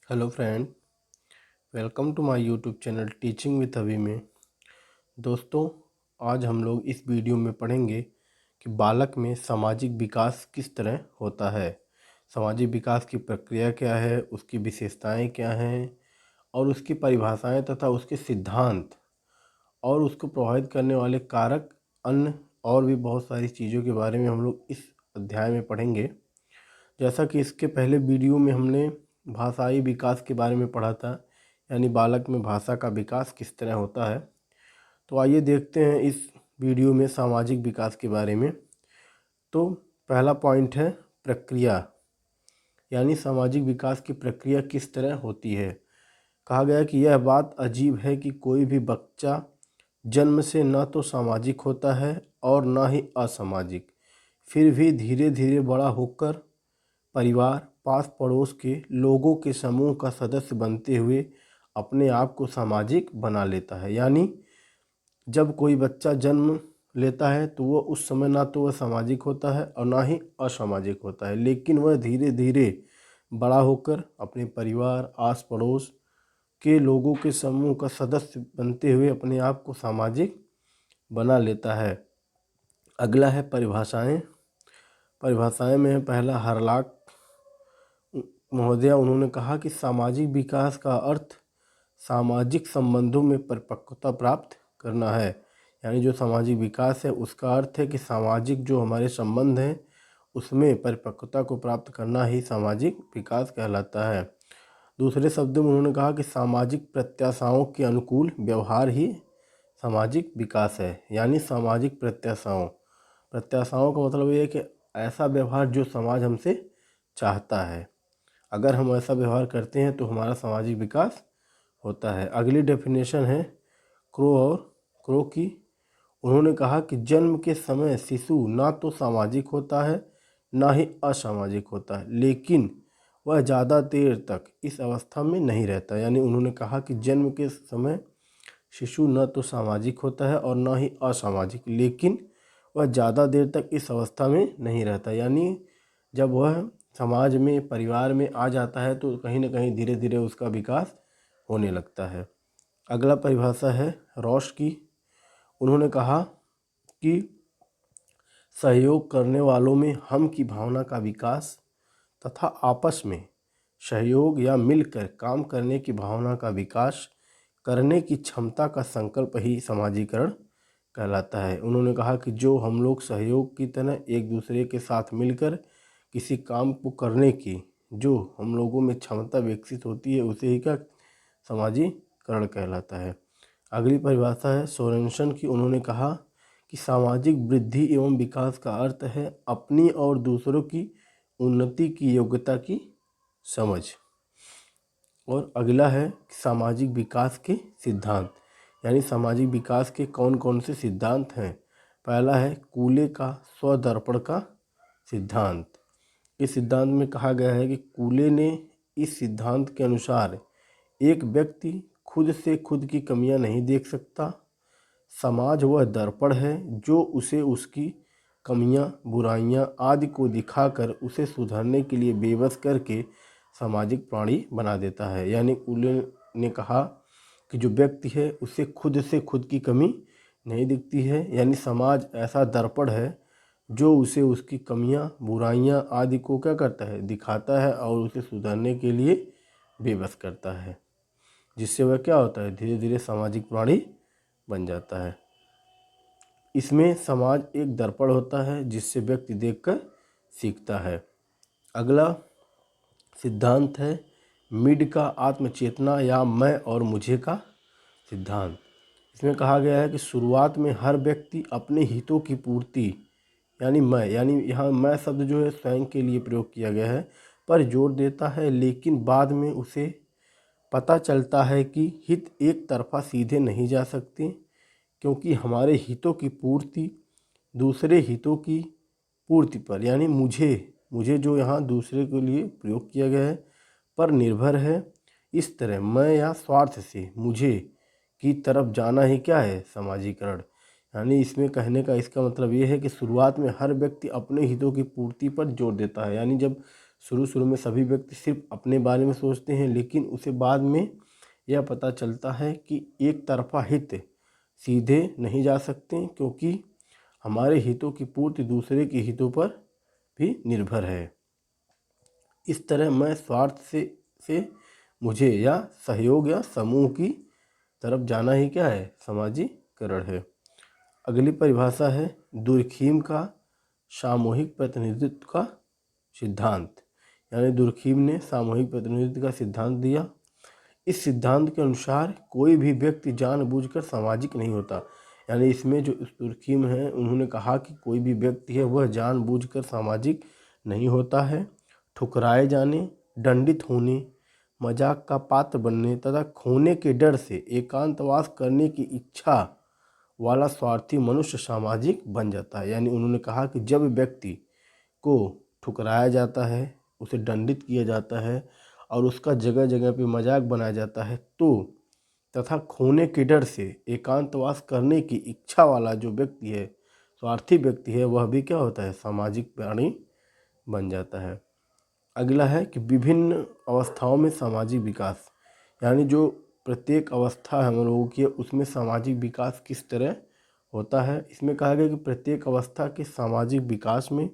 Hello friend, welcome to my YouTube channel teaching with Abhi में। दोस्तों, आज हम लोग इस वीडियो में पढ़ेंगे कि बालक में सामाजिक विकास किस तरह होता है। सामाजिक विकास की प्रक्रिया क्या है, उसकी विशेषताएं क्या हैं और उसकी परिभाषाएं तथा उसके सिद्धांत और उसको प्रभावित करने वाले कारक, अन्य और भी बहुत सारी चीज़ों के बारे में हम लोग इस अध्याय में पढ़ेंगे। जैसा कि इसके पहले वीडियो में हमने भाषाई विकास के बारे में पढ़ा था, यानी बालक में भाषा का विकास किस तरह होता है। तो आइए देखते हैं इस वीडियो में सामाजिक विकास के बारे में। तो पहला पॉइंट है प्रक्रिया, यानी सामाजिक विकास की प्रक्रिया किस तरह होती है। कहा गया कि यह बात अजीब है कि कोई भी बच्चा जन्म से न तो सामाजिक होता है और न ही असामाजिक, फिर भी धीरे धीरे बड़ा होकर परिवार, पास पड़ोस के लोगों के समूह का सदस्य बनते हुए अपने आप को सामाजिक बना लेता है। यानी जब कोई बच्चा जन्म लेता है तो वह उस समय ना तो वह सामाजिक होता है और ना ही असामाजिक होता है, लेकिन वह धीरे धीरे बड़ा होकर अपने परिवार, आस पड़ोस के लोगों के समूह का सदस्य बनते हुए अपने आप को सामाजिक बना लेता है। अगला है परिभाषाएं। परिभाषाएं में पहला हरलाक महोदया, उन्होंने कहा कि सामाजिक विकास का अर्थ सामाजिक संबंधों में परिपक्वता प्राप्त करना है। यानी जो सामाजिक विकास है उसका अर्थ है कि सामाजिक जो हमारे संबंध हैं उसमें परिपक्वता को प्राप्त करना ही सामाजिक विकास कहलाता है। दूसरे शब्दों में उन्होंने कहा कि सामाजिक प्रत्याशाओं के अनुकूल व्यवहार ही सामाजिक विकास है। यानी सामाजिक प्रत्याशाओं प्रत्याशाओं का मतलब ये है कि ऐसा व्यवहार जो समाज हमसे चाहता है, अगर हम ऐसा व्यवहार करते हैं तो हमारा सामाजिक विकास होता है। अगली डेफिनेशन है क्रो की। उन्होंने कहा कि जन्म के समय शिशु ना तो सामाजिक होता है ना ही असामाजिक होता है, लेकिन वह ज़्यादा देर तक इस अवस्था में नहीं रहता। यानी उन्होंने कहा कि जन्म के समय शिशु न तो सामाजिक होता है और न ही असामाजिक, लेकिन वह ज़्यादा देर तक इस अवस्था में नहीं रहता। यानी जब वह समाज में, परिवार में आ जाता है तो कहीं ना कहीं धीरे धीरे उसका विकास होने लगता है। अगला परिभाषा है रॉश की। उन्होंने कहा कि सहयोग करने वालों में हम की भावना का विकास तथा आपस में सहयोग या मिलकर काम करने की भावना का विकास करने की क्षमता का संकल्प ही समाजीकरण कहलाता है। उन्होंने कहा कि जो हम लोग सहयोग की तरह एक दूसरे के साथ मिलकर किसी काम को करने की जो हम लोगों में क्षमता विकसित होती है उसे ही क्या समाजीकरण कहलाता है। अगली परिभाषा है सोरेनसन की। उन्होंने कहा कि सामाजिक वृद्धि एवं विकास का अर्थ है अपनी और दूसरों की उन्नति की योग्यता की समझ। और अगला है सामाजिक विकास के सिद्धांत, यानी सामाजिक विकास के कौन कौन से सिद्धांत हैं। पहला है कूले का स्वदर्पण का सिद्धांत। इस सिद्धांत में कहा गया है कि कूले ने इस सिद्धांत के अनुसार एक व्यक्ति खुद से खुद की कमियां नहीं देख सकता। समाज वह दर्पण है जो उसे उसकी कमियां, बुराइयां आदि को दिखाकर उसे सुधारने के लिए बेबस करके सामाजिक प्राणी बना देता है। यानी कूले ने कहा कि जो व्यक्ति है उसे खुद से खुद की कमी नहीं दिखती है, यानी समाज ऐसा दर्पण है जो उसे उसकी कमियां, बुराइयां आदि को क्या करता है, दिखाता है और उसे सुधारने के लिए बेबस करता है, जिससे वह क्या होता है, धीरे धीरे सामाजिक प्राणी बन जाता है। इसमें समाज एक दर्पण होता है जिससे व्यक्ति देखकर सीखता है। अगला सिद्धांत है मिड का आत्मचेतना या मैं और मुझे का सिद्धांत। इसमें कहा गया है कि शुरुआत में हर व्यक्ति अपने हितों की पूर्ति, यानी मैं, यानी यहाँ मैं शब्द जो है स्वयं के लिए प्रयोग किया गया है, पर जोर देता है, लेकिन बाद में उसे पता चलता है कि हित एक तरफा सीधे नहीं जा सकते, क्योंकि हमारे हितों की पूर्ति दूसरे हितों की पूर्ति पर, यानी मुझे जो यहाँ दूसरे के लिए प्रयोग किया गया है पर निर्भर है। इस तरह मैं या स्वार्थ से मुझे की तरफ जाना ही क्या है, समाजीकरण। यानी इसमें कहने का इसका मतलब ये है कि शुरुआत में हर व्यक्ति अपने हितों की पूर्ति पर जोर देता है। यानी जब शुरू शुरू में सभी व्यक्ति सिर्फ अपने बारे में सोचते हैं, लेकिन उसे बाद में यह पता चलता है कि एक तरफा हित सीधे नहीं जा सकते, क्योंकि हमारे हितों की पूर्ति दूसरे के हितों पर भी निर्भर है। इस तरह मैं स्वार्थ से मुझे या सहयोग या समूह की तरफ जाना ही क्या है, सामाजिकरण है। अगली परिभाषा है दुर्खीम का सामूहिक प्रतिनिधित्व का सिद्धांत। यानी दुर्खीम ने सामूहिक प्रतिनिधित्व का सिद्धांत दिया। इस सिद्धांत के अनुसार कोई भी व्यक्ति जानबूझकर सामाजिक नहीं होता। यानी इसमें जो दुर्खीम है उन्होंने कहा कि कोई भी व्यक्ति है वह जानबूझकर सामाजिक नहीं होता है। ठुकराए जाने, दंडित होने, मजाक का पात्र बनने तथा खोने के डर से एकांतवास करने की इच्छा वाला स्वार्थी मनुष्य सामाजिक बन जाता है। यानी उन्होंने कहा कि जब व्यक्ति को ठुकराया जाता है, उसे दंडित किया जाता है और उसका जगह जगह पे मजाक बनाया जाता है, तो तथा खोने के डर से एकांतवास करने की इच्छा वाला जो व्यक्ति है, स्वार्थी व्यक्ति है, वह भी क्या होता है, सामाजिक प्राणी बन जाता है। अगला है कि विभिन्न अवस्थाओं में सामाजिक विकास। यानी जो प्रत्येक अवस्था हम लोगों की है उसमें सामाजिक विकास किस तरह होता है। इसमें कहा गया कि प्रत्येक अवस्था के सामाजिक विकास में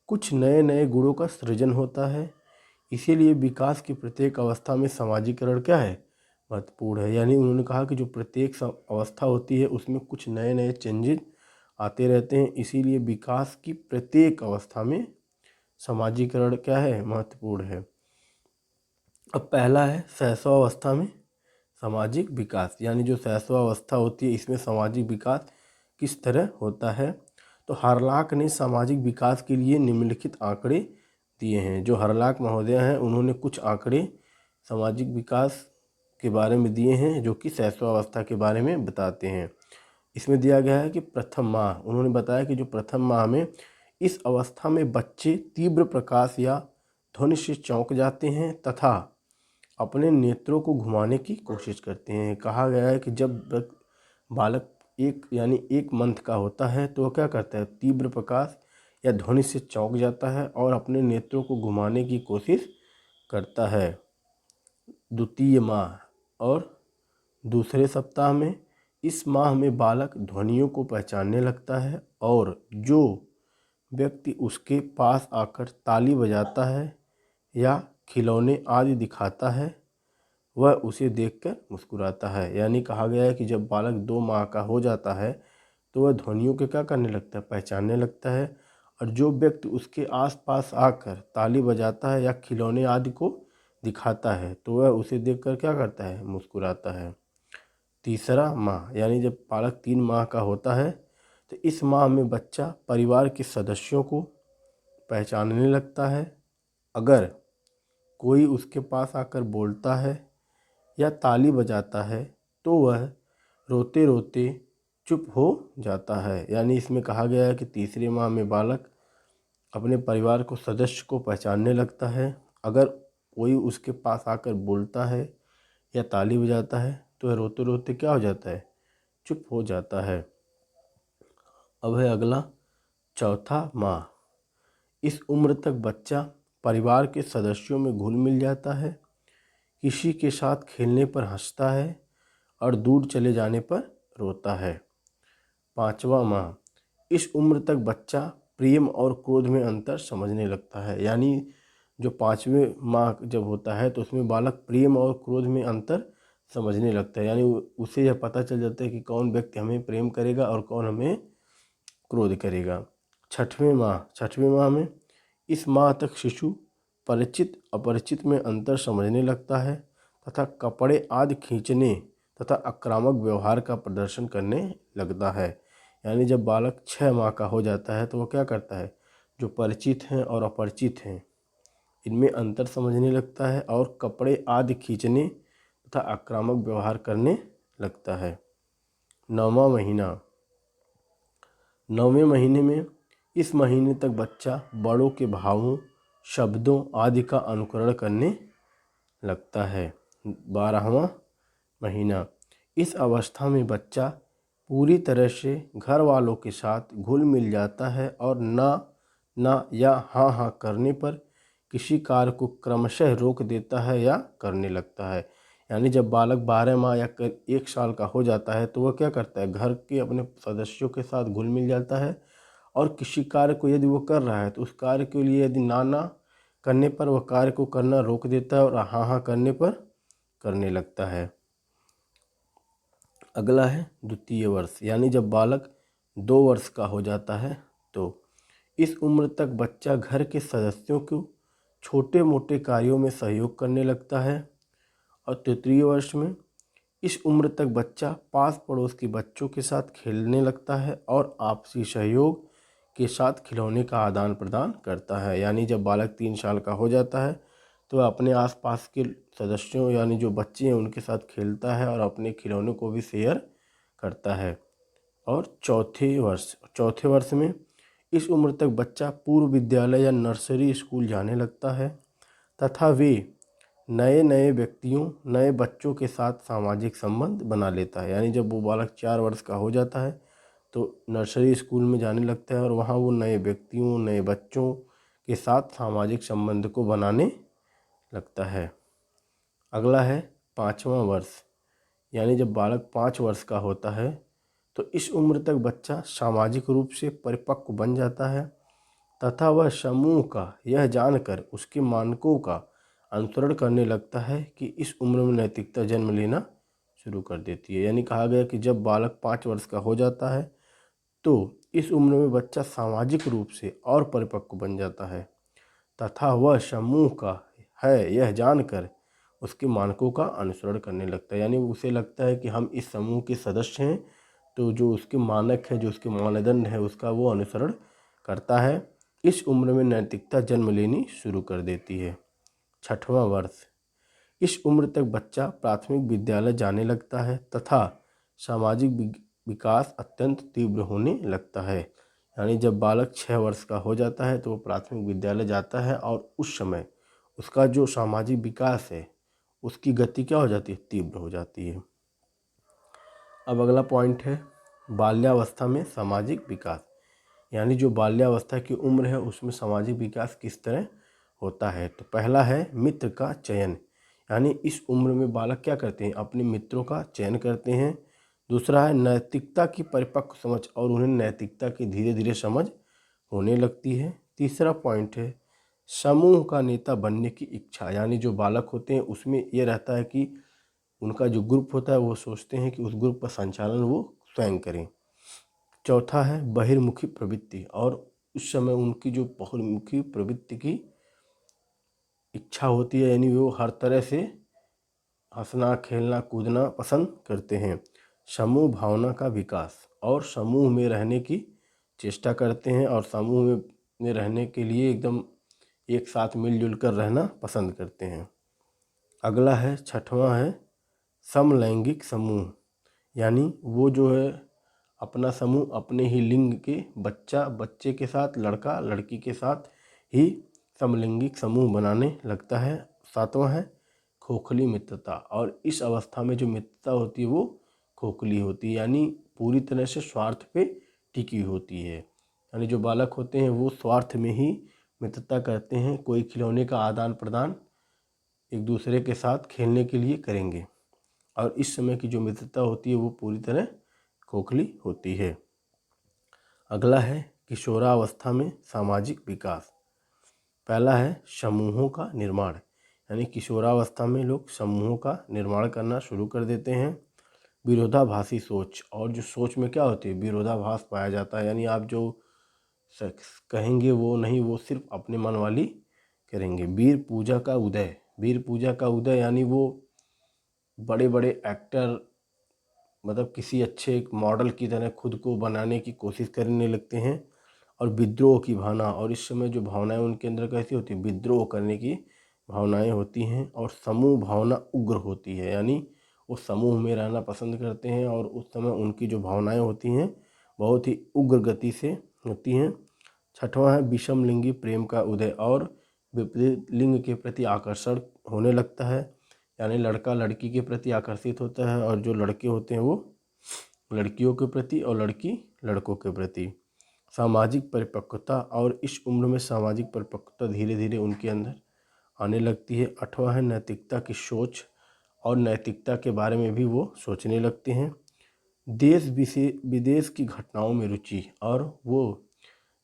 कुछ नए नए गुणों का सृजन होता है। इसीलिए विकास की प्रत्येक अवस्था में सामाजिकरण क्या है, महत्वपूर्ण है। यानी उन्होंने कहा कि जो प्रत्येक अवस्था होती है उसमें कुछ नए नए चेंजेस आते रहते हैं, इसीलिए विकास की प्रत्येक अवस्था में सामाजिकरण क्या है, महत्वपूर्ण है। अब पहला है शैशवावस्था में सामाजिक विकास। यानी जो शैशवावस्था होती है इसमें सामाजिक विकास किस तरह होता है। तो हरलाक ने सामाजिक विकास के लिए निम्नलिखित आंकड़े दिए हैं। जो हरलाक महोदय हैं उन्होंने कुछ आंकड़े सामाजिक विकास के बारे में दिए हैं जो कि शैशवावस्था के बारे में बताते हैं। इसमें दिया गया है कि प्रथम माह, उन्होंने बताया कि जो प्रथम माह में इस अवस्था में बच्चे तीव्र प्रकाश या ध्वनि से चौंक जाते हैं तथा अपने नेत्रों को घुमाने की कोशिश करते हैं। कहा गया है कि जब बालक एक मंथ का होता है तो वह क्या करता है, तीव्र प्रकाश या ध्वनि से चौंक जाता है और अपने नेत्रों को घुमाने की कोशिश करता है। द्वितीय माह और दूसरे सप्ताह में, इस माह में बालक ध्वनियों को पहचानने लगता है और जो व्यक्ति उसके पास आकर ताली बजाता है या खिलौने आदि दिखाता है वह उसे देखकर मुस्कुराता है। यानी कहा गया है कि जब बालक 2 माह का हो जाता है तो वह ध्वनियों के क्या करने लगता है, पहचानने लगता है, और जो व्यक्ति उसके आसपास आकर ताली बजाता है या खिलौने आदि को दिखाता है तो वह उसे देखकर क्या करता है, मुस्कुराता है। तीसरा माह, यानी जब बालक 3 माह का होता है तो इस माह में बच्चा परिवार के सदस्यों को पहचानने लगता है। अगर कोई उसके पास आकर बोलता है या ताली बजाता है तो वह रोते रोते चुप हो जाता है। यानी इसमें कहा गया है कि तीसरे माह में बालक अपने परिवार को सदस्य को पहचानने लगता है। अगर कोई उसके पास आकर बोलता है या ताली बजाता है तो वह रोते रोते क्या हो जाता है, चुप हो जाता है। अब है अगला चौथा माह। इस उम्र तक बच्चा परिवार के सदस्यों में घुल मिल जाता है, किसी के साथ खेलने पर हंसता है और दूर चले जाने पर रोता है। पांचवा माह, इस उम्र तक बच्चा प्रेम और क्रोध में अंतर समझने लगता है। यानी जो 5वें माह जब होता है तो उसमें बालक प्रेम और क्रोध में अंतर समझने लगता है। यानी उसे यह पता चल जाता है कि कौन व्यक्ति हमें प्रेम करेगा और कौन हमें क्रोध करेगा। छठवें माह में इस माह तक शिशु परिचित अपरिचित में अंतर समझने लगता है तथा कपड़े आदि खींचने तथा आक्रामक व्यवहार का प्रदर्शन करने लगता है। यानी जब बालक 6 माह का हो जाता है तो वह क्या करता है, जो परिचित हैं और अपरिचित हैं इनमें अंतर समझने लगता है और कपड़े आदि खींचने तथा आक्रामक व्यवहार करने लगता है। 9वां महीना, 9वें महीने में इस महीने तक बच्चा बड़ों के भावों, शब्दों आदि का अनुकरण करने लगता है। 12वां महीना, इस अवस्था में बच्चा पूरी तरह से घर वालों के साथ घुल मिल जाता है और ना या हाँ करने पर किसी कार्य को क्रमशः रोक देता है या करने लगता है। यानी जब बालक 12 माह या 1 साल का हो जाता है तो वह क्या करता है, घर के अपने सदस्यों के साथ घुल मिल जाता है और किसी कार्य को यदि वो कर रहा है तो उस कार्य के लिए यदि ना ना करने पर वह कार्य को करना रोक देता है और हाँ हाँ करने पर करने लगता है। अगला है द्वितीय वर्ष, यानी जब बालक 2 वर्ष का हो जाता है तो इस उम्र तक बच्चा घर के सदस्यों को छोटे मोटे कार्यों में सहयोग करने लगता है। और तृतीय वर्ष में इस उम्र तक बच्चा पास पड़ोस के बच्चों के साथ खेलने लगता है और आपसी सहयोग के साथ खिलौने का आदान प्रदान करता है। यानी जब बालक 3 साल का हो जाता है तो वह अपने आसपास के सदस्यों यानी जो बच्चे हैं उनके साथ खेलता है और अपने खिलौनों को भी शेयर करता है। और चौथे वर्ष में इस उम्र तक बच्चा पूर्व विद्यालय या नर्सरी स्कूल जाने लगता है तथा वे नए नए व्यक्तियों नए बच्चों के साथ सामाजिक संबंध बना लेता है। यानी जब वो बालक 4 वर्ष का हो जाता है तो नर्सरी स्कूल में जाने लगता है और वहाँ वो नए व्यक्तियों नए बच्चों के साथ सामाजिक संबंध को बनाने लगता है। अगला है 5वां वर्ष, यानी जब बालक 5 वर्ष का होता है तो इस उम्र तक बच्चा सामाजिक रूप से परिपक्व बन जाता है तथा वह समूह का यह जानकर उसके मानकों का अनुसरण करने लगता है कि इस उम्र में नैतिकता जन्म लेना शुरू कर देती है। यानी कहा गया कि जब बालक 5 वर्ष का हो जाता है तो इस उम्र में बच्चा सामाजिक रूप से और परिपक्व बन जाता है तथा वह समूह का है यह जानकर उसके मानकों का अनुसरण करने लगता है। यानी उसे लगता है कि हम इस समूह के सदस्य हैं तो जो उसके मानक है जो उसके मानदंड है उसका वो अनुसरण करता है। इस उम्र में नैतिकता जन्म लेनी शुरू कर देती है। 6वां वर्ष, इस उम्र तक बच्चा प्राथमिक विद्यालय जाने लगता है तथा सामाजिक विकास अत्यंत तीव्र होने लगता है। यानी जब बालक 6 वर्ष का हो जाता है तो वो प्राथमिक विद्यालय जाता है और उस समय उसका जो सामाजिक विकास है उसकी गति क्या हो जाती है, तीव्र हो जाती है। अब अगला पॉइंट है बाल्यावस्था में सामाजिक विकास, यानी जो बाल्यावस्था की उम्र है उसमें सामाजिक विकास किस तरह होता है। तो पहला है मित्र का चयन, यानी इस उम्र में बालक क्या करते हैं, अपने मित्रों का चयन करते हैं। दूसरा है नैतिकता की परिपक्व समझ और उन्हें नैतिकता की धीरे धीरे समझ होने लगती है। तीसरा पॉइंट है समूह का नेता बनने की इच्छा, यानी जो बालक होते हैं उसमें यह रहता है कि उनका जो ग्रुप होता है वो सोचते हैं कि उस ग्रुप का संचालन वो स्वयं करें। चौथा है बहिर्मुखी प्रवृत्ति, और उस समय उनकी जो बहिर्मुखी प्रवृत्ति की इच्छा होती है, यानी वो हर तरह से हंसना खेलना कूदना पसंद करते हैं। समूह भावना का विकास, और समूह में रहने की चेष्टा करते हैं और समूह में रहने के लिए एकदम एक साथ मिलजुल कर रहना पसंद करते हैं। अगला है 6वां है समलैंगिक समूह, यानी वो जो है अपना समूह अपने ही लिंग के बच्चे के साथ लड़का लड़की के साथ ही समलैंगिक समूह बनाने लगता है। 7वां है खोखली मित्रता, और इस अवस्था में जो मित्रता होती है वो खोखली होती है, यानी पूरी तरह से स्वार्थ पे टिकी होती है। यानी जो बालक होते हैं वो स्वार्थ में ही मित्रता करते हैं, कोई खिलौने का आदान प्रदान एक दूसरे के साथ खेलने के लिए करेंगे, और इस समय की जो मित्रता होती है वो पूरी तरह खोखली होती है। अगला है किशोरावस्था में सामाजिक विकास। पहला है समूहों का निर्माण, यानी किशोरावस्था में लोग समूहों का निर्माण करना शुरू कर देते हैं। विरोधाभासी सोच, और जो सोच में क्या होती है, विरोधाभास पाया जाता है, यानी आप जो कहेंगे वो नहीं, वो सिर्फ अपने मन वाली करेंगे। वीर पूजा का उदय, यानी वो बड़े बड़े एक्टर मतलब किसी अच्छे एक मॉडल की तरह खुद को बनाने की कोशिश करने लगते हैं। और विद्रोह की भावना, और इस समय जो भावनाएं उनके अंदर कैसी होती है, विद्रोह करने की भावनाएं होती हैं। और समूह भावना उग्र होती है, यानी वो समूह में रहना पसंद करते हैं और उस समय उनकी जो भावनाएं होती हैं बहुत ही उग्र गति से होती हैं। 6वां है विषम लिंगी प्रेम का उदय, और विपरीत लिंग के प्रति आकर्षण होने लगता है, यानी लड़का लड़की के प्रति आकर्षित होता है और जो लड़के होते हैं वो लड़कियों के प्रति और लड़की लड़कों के प्रति। सामाजिक परिपक्वता, और इस उम्र में सामाजिक परिपक्वता धीरे धीरे उनके अंदर आने लगती है। 8वां है नैतिकता की सोच, और नैतिकता के बारे में भी वो सोचने लगते हैं। देश विदेश की घटनाओं में रुचि, और वो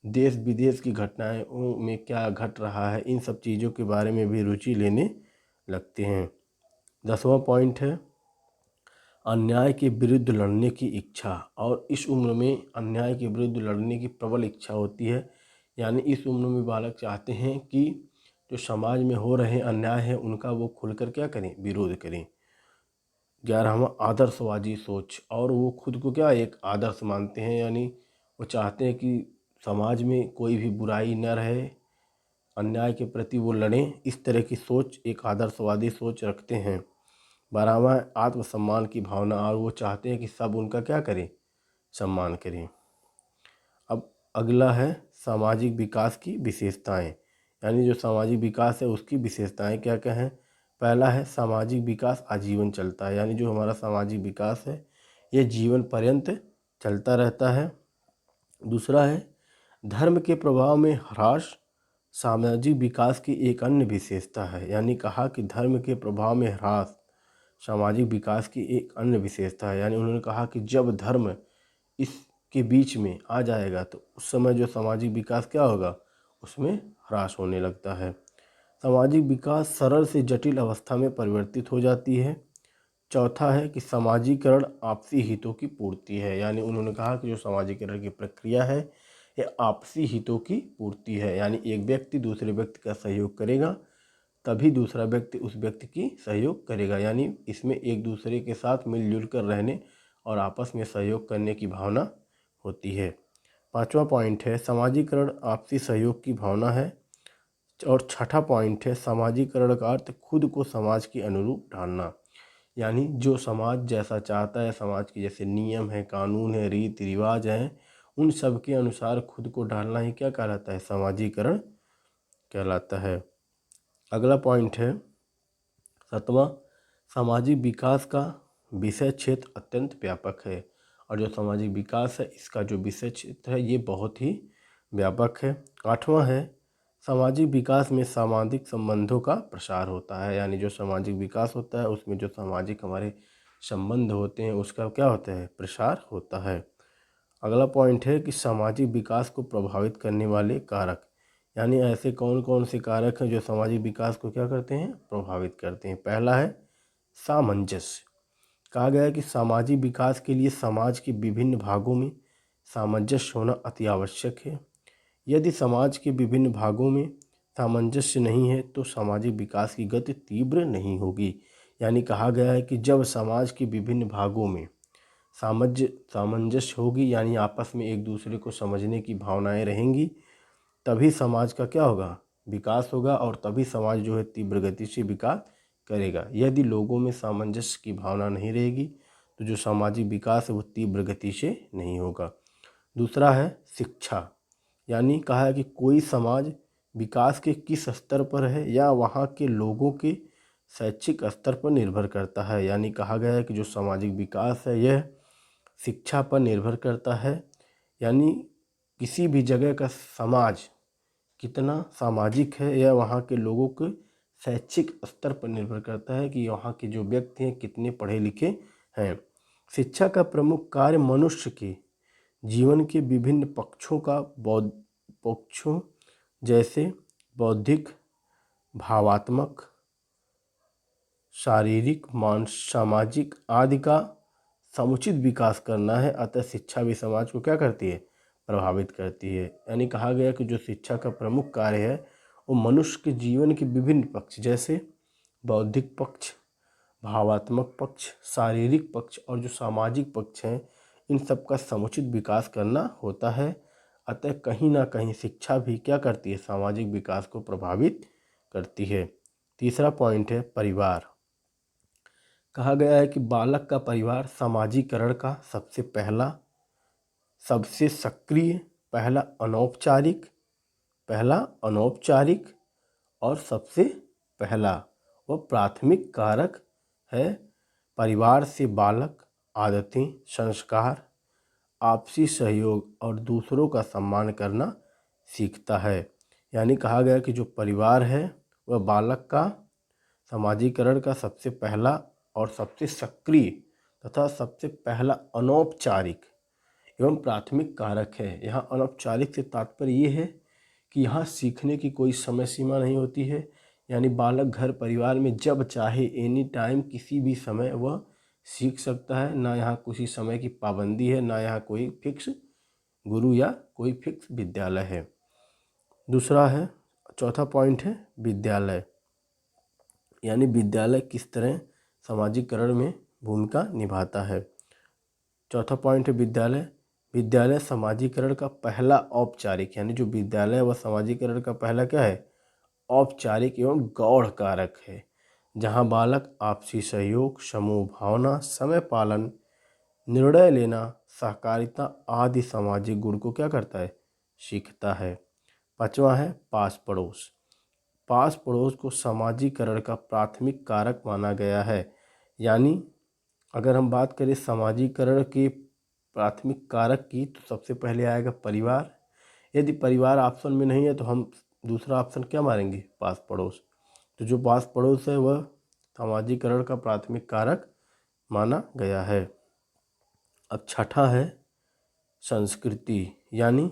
देश विदेश की घटनाओं में क्या घट रहा है इन सब चीज़ों के बारे में भी रुचि लेने लगते हैं। 10वां पॉइंट है अन्याय के विरुद्ध लड़ने की इच्छा, और इस उम्र में अन्याय के विरुद्ध लड़ने की प्रबल इच्छा होती है। यानी इस उम्र में बालक चाहते हैं कि जो समाज में हो रहे अन्याय है उनका वो खुलकर क्या करें, विरोध करें। 11वां आदर्शवादी सोच, और वो खुद को क्या एक आदर्श मानते हैं, यानी वो चाहते हैं कि समाज में कोई भी बुराई न रहे, अन्याय के प्रति वो लड़ें। इस तरह की सोच, एक आदर्शवादी सोच रखते हैं। 12वां आत्मसम्मान की भावना, और वो चाहते हैं कि सब उनका क्या करें, सम्मान करें। अब अगला है सामाजिक विकास की विशेषताएं, यानी जो सामाजिक विकास है उसकी विशेषताएं क्या क्या हैं। पहला है सामाजिक विकास आजीवन चलता है, यानी जो हमारा सामाजिक विकास है ये जीवन पर्यंत चलता रहता है। दूसरा है धर्म के प्रभाव में ह्रास सामाजिक विकास की एक अन्य विशेषता है, यानी कहा कि धर्म के प्रभाव में ह्रास सामाजिक विकास की एक अन्य विशेषता है। यानी उन्होंने कहा कि जब धर्म इसके बीच में आ जाएगा तो उस समय जो सामाजिक विकास क्या होगा, उसमें ह्रास होने लगता है। सामाजिक विकास सरल से जटिल अवस्था में परिवर्तित हो जाती है। चौथा है कि सामाजिकरण आपसी हितों की पूर्ति है, यानी उन्होंने कहा कि जो सामाजिकरण की प्रक्रिया है ये आपसी हितों की पूर्ति है। यानी एक व्यक्ति दूसरे व्यक्ति का सहयोग करेगा तभी दूसरा व्यक्ति उस व्यक्ति की सहयोग करेगा, यानी इसमें एक दूसरे के साथ मिलजुल कर रहने और आपस में सहयोग करने की भावना होती है। 5वां पॉइंट है सामाजिकरण आपसी सहयोग की भावना है। और 6ठा पॉइंट है सामाजिकरण का अर्थ खुद को समाज के अनुरूप ढालना, यानी जो समाज जैसा चाहता है, समाज के जैसे नियम है, कानून है, रीति रिवाज हैं, उन सब के अनुसार खुद को ढालना ही क्या कहलाता है, सामाजिकरण कहलाता है। अगला पॉइंट है 7वां सामाजिक विकास का विषय क्षेत्र अत्यंत व्यापक है, और जो सामाजिक विकास है इसका जो विषय क्षेत्र है ये बहुत ही व्यापक है। 8वां है सामाजिक विकास में सामाजिक संबंधों का प्रसार होता है, यानी जो सामाजिक विकास होता है उसमें जो सामाजिक हमारे संबंध होते हैं उसका क्या होता है, प्रसार होता है। अगला पॉइंट है कि सामाजिक विकास को प्रभावित करने वाले कारक, यानी ऐसे कौन कौन से कारक हैं जो सामाजिक विकास को क्या करते हैं, प्रभावित करते हैं। पहला है सामंजस्य। कहा गया है कि सामाजिक विकास के लिए समाज के विभिन्न भागों में सामंजस्य होना अति आवश्यक है। यदि समाज के विभिन्न भागों में सामंजस्य नहीं है तो सामाजिक विकास की गति तीव्र नहीं होगी। यानी कहा गया है कि जब समाज के विभिन्न भागों में सामंजस्य होगी, यानी आपस में एक दूसरे को समझने की भावनाएं रहेंगी, तभी समाज का क्या होगा, विकास होगा, और तभी समाज जो है तीव्र गति से विकास करेगा। यदि लोगों में सामंजस्य की भावना नहीं रहेगी तो जो सामाजिक विकास है वो तीव्र गति से नहीं होगा। दूसरा है शिक्षा, यानी कहा है कि कोई समाज विकास के किस स्तर पर है या वहाँ के लोगों के शैक्षिक स्तर पर निर्भर करता है। यानी कहा गया है कि जो सामाजिक विकास है यह शिक्षा पर निर्भर करता है, यानी किसी भी जगह का समाज कितना सामाजिक है यह वहाँ के लोगों के शैक्षिक स्तर पर निर्भर करता है कि वहाँ के जो व्यक्ति हैं कितने पढ़े लिखे हैं। शिक्षा का प्रमुख कार्य मनुष्य के जीवन के विभिन्न पक्षों जैसे बौद्धिक, भावात्मक, शारीरिक, सामाजिक आदि का समुचित विकास करना है। अतः शिक्षा भी समाज को क्या करती है, प्रभावित करती है। यानी कहा गया कि जो शिक्षा का प्रमुख कार्य है वो मनुष्य के जीवन के विभिन्न पक्ष जैसे बौद्धिक पक्ष, भावात्मक पक्ष, शारीरिक पक्ष और जो सामाजिक पक्ष हैं इन सब का समुचित विकास करना होता है। अतः कहीं ना कहीं शिक्षा भी क्या करती है, सामाजिक विकास को प्रभावित करती है। तीसरा पॉइंट है परिवार। कहा गया है कि बालक का परिवार सामाजिकरण का सबसे सक्रिय, पहला अनौपचारिक और सबसे पहला व प्राथमिक कारक है। परिवार से बालक आदतें, संस्कार आपसी सहयोग और दूसरों का सम्मान करना सीखता है। यानी कहा गया कि जो परिवार है वह बालक का समाजीकरण का सबसे पहला और सबसे सक्रिय तथा सबसे पहला अनौपचारिक एवं प्राथमिक कारक है। यहाँ अनौपचारिक से तात्पर्य ये है कि यहाँ सीखने की कोई समय सीमा नहीं होती है। यानी बालक घर परिवार में जब चाहे एनी टाइम किसी भी समय वह सीख सकता है। ना यहाँ किसी समय की पाबंदी है, ना यहाँ कोई फिक्स गुरु या कोई फिक्स विद्यालय है। दूसरा है, चौथा पॉइंट है विद्यालय। यानी विद्यालय किस तरह समाजीकरण में भूमिका निभाता है। चौथा पॉइंट है विद्यालय। विद्यालय समाजीकरण का पहला औपचारिक, यानी जो विद्यालय वह समाजीकरण का पहला क्या है, औपचारिक एवं गौड़ कारक है, जहां बालक आपसी सहयोग, समूह भावना, समय पालन, निर्णय लेना, सहकारिता आदि सामाजिक गुण को क्या करता है, सीखता है। पांचवा है पास पड़ोस। पास पड़ोस को समाजीकरण का प्राथमिक कारक माना गया है। यानी अगर हम बात करें समाजीकरण के प्राथमिक कारक की तो सबसे पहले आएगा परिवार। यदि परिवार ऑप्शन में नहीं है तो हम दूसरा ऑप्शन क्या मारेंगे, पास पड़ोस। तो जो पास पड़ोस है वह समाजीकरण का प्राथमिक कारक माना गया है। अब छठा है संस्कृति। यानी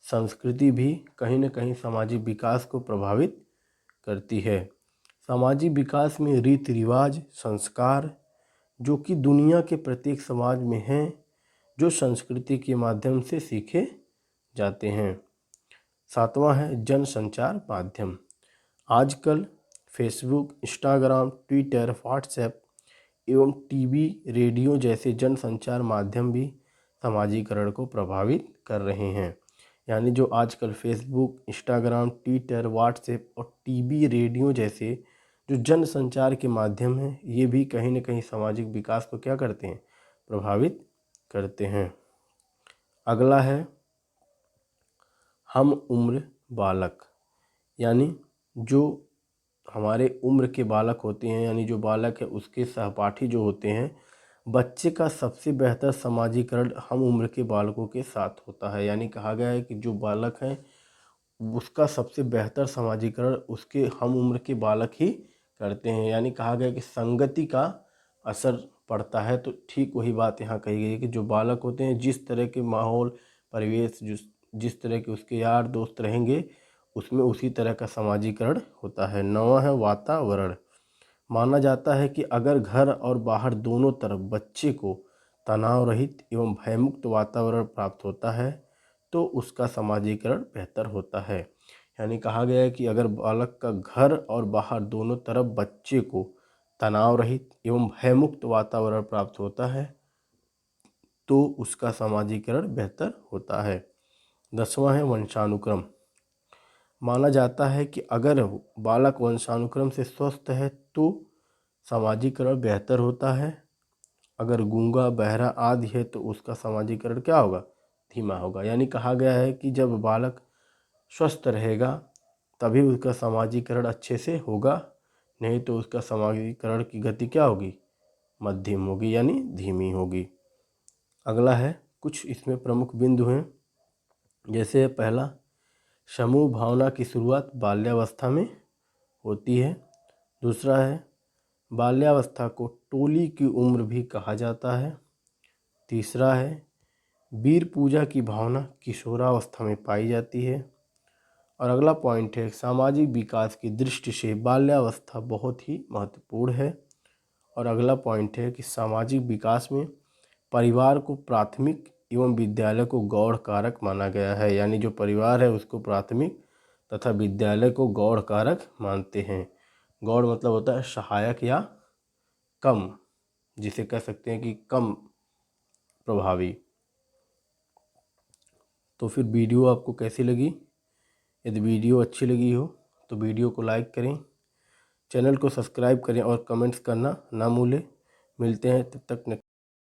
संस्कृति भी कहीं न कहीं सामाजिक विकास को प्रभावित करती है। सामाजिक विकास में रीति रिवाज, संस्कार जो कि दुनिया के प्रत्येक समाज में हैं, जो संस्कृति के माध्यम से सीखे जाते हैं। सातवां है जनसंचार माध्यम। आजकल फेसबुक, इंस्टाग्राम, ट्विटर, व्हाट्सएप एवं टीवी, रेडियो जैसे जनसंचार माध्यम भी समाजीकरण को प्रभावित कर रहे हैं। यानी जो आजकल फेसबुक, इंस्टाग्राम, ट्विटर, व्हाट्सएप और टीवी, रेडियो जैसे जो जनसंचार के माध्यम हैं, ये भी कहीं न कहीं सामाजिक विकास को क्या करते हैं, प्रभावित करते हैं। अगला है हम उम्र बालक। यानी जो हमारे उम्र के बालक होते हैं, यानी जो बालक है उसके सहपाठी जो होते हैं, बच्चे का सबसे बेहतर समाजीकरण हम उम्र के बालकों के साथ होता है। यानी कहा गया है कि जो बालक है उसका सबसे बेहतर समाजीकरण उसके हम उम्र के बालक ही करते हैं। यानी कहा गया कि संगति का असर पड़ता है। तो ठीक वही बात यहाँ कही गई है कि जो बालक होते हैं, जिस तरह के माहौल, परिवेश, जिस तरह के उसके यार दोस्त रहेंगे, उसमें उसी तरह का समाजीकरण होता है। नौवां है वातावरण। माना जाता है कि अगर घर और बाहर दोनों तरफ बच्चे को तनाव रहित एवं भयमुक्त वातावरण प्राप्त होता है तो उसका समाजीकरण बेहतर होता है। यानी कहा गया है कि अगर बालक का घर और बाहर दोनों तरफ बच्चे को तनाव रहित एवं भयमुक्त वातावरण प्राप्त होता है तो उसका समाजीकरण बेहतर होता है। 10वां है वंशानुक्रम। माना जाता है कि अगर बालक वंशानुक्रम से स्वस्थ है तो समाजीकरण बेहतर होता है। अगर गूंगा, बहरा आदि है तो उसका समाजीकरण क्या होगा, धीमा होगा। यानी कहा गया है कि जब बालक स्वस्थ रहेगा तभी उसका समाजीकरण अच्छे से होगा, नहीं तो उसका समाजीकरण की गति क्या होगी, मध्यम होगी, यानी धीमी होगी। अगला है कुछ इसमें प्रमुख बिंदु हैं। जैसे पहला, समूह भावना की शुरुआत बाल्यावस्था में होती है। दूसरा है बाल्यावस्था को टोली की उम्र भी कहा जाता है। तीसरा है वीर पूजा की भावना किशोरावस्था में पाई जाती है। और अगला पॉइंट है सामाजिक विकास की दृष्टि से बाल्यावस्था बहुत ही महत्वपूर्ण है। और अगला पॉइंट है कि सामाजिक विकास में परिवार को प्राथमिक एवं विद्यालय को गौड़ कारक माना गया है। यानी जो परिवार है उसको प्राथमिक तथा विद्यालय को गौड़ कारक मानते हैं। गौड़ मतलब होता है सहायक या कम, जिसे कह सकते हैं कि कम प्रभावी। तो फिर वीडियो आपको कैसी लगी? यदि वीडियो अच्छी लगी हो तो वीडियो को लाइक करें, चैनल को सब्सक्राइब करें और कमेंट्स करना ना भूलें। मिलते हैं तब तक।